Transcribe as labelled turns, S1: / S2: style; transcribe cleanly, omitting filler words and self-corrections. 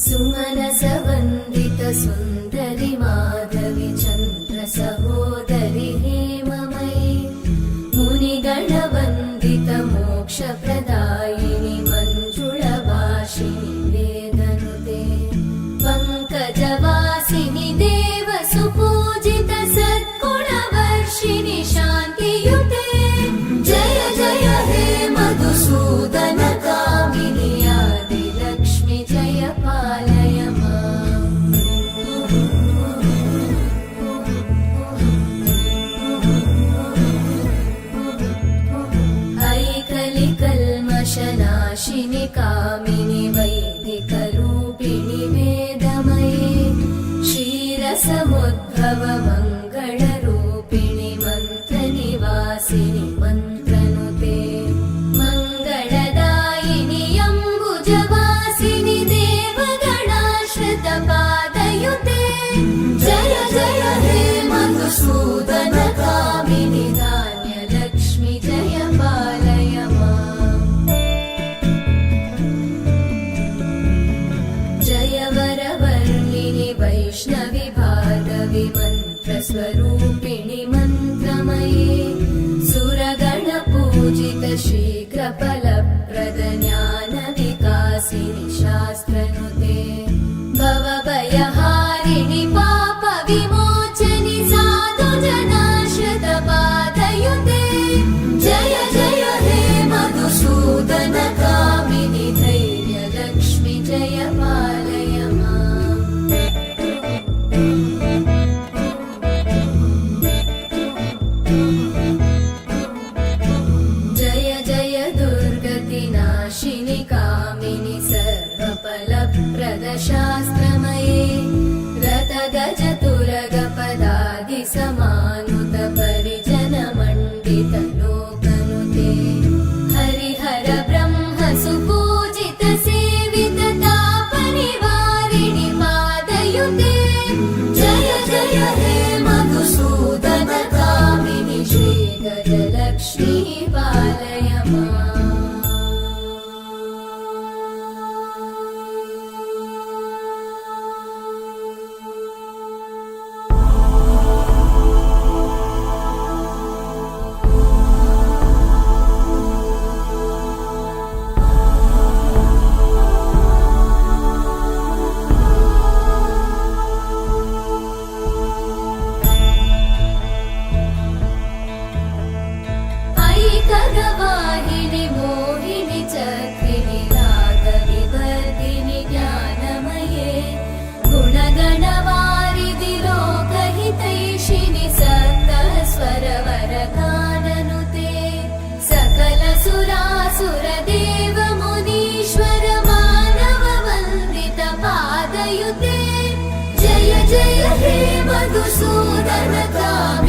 S1: सुमनसवन्दित सुन्दरि माधवि चन्द्र सहोदरि हेममयि मुनिगणवन्दित मोक्षप्रदायिनि मञ्जुळभाषिणि वेदनुते पङ्कजवासिनि देवसुपूजित सद्गुणवर्षिणि शान्तियुते जय जय हे मधुसूदन कामिनि आदिलक्ष्मि जय पालय माम् ऐकलिकल्मषनाशिनि कामिनि वैदिकरूपिणि वेदमये क्षीरसमुद्भव मङ्गलरूपिणि मन्त्रनिवासिनि मन्त्रनुते मङ्गलदायिनि अम्बुजवासिनि देवगणाश्रितपादयुते जय जय हे मधुसूदन कामिनि धान्यलक्ष्मि जय पालय माम् जय वरवर्णिनि वैष्णवि भार्गवि मन्त्रस्वरूपिणि मन्त्रमये सुरगणपूजित शीघ्रफलप्रद ज्ञानविकासिनि शास्त्रनुते भवभयहारिणि पापविमोचनि साधुजनाश्रितपादयुते जय जय हे मधुसूदन कामिनि धैर्यलक्ष्मि जय पालय माम् जय जय दुर्गतिनाशिनि कामिनि सर्वफलप्रद शास्त्रमये रथगजतुरगपदादिसमानुत परिजनमण्डित लोकनुते हरिहर ब्रह्म सुपूजित सेवित तापनिवारिणि पादयुते जय जय हे मधुसूदन कामिनि श्रीगजलक्ष्मी पालय माम् ऐकगवाहिनि मोहिनि चक्रिणि रागविवर्धिनि ज्ञानमये गुणगणवारिधि लोकहितैषिणि सप्तस्वरवरगाननुते सकल सुरासुर देव मुनीश्वर मानव वन्दित पादयुते जय जय हे मधुसूदन कामिनि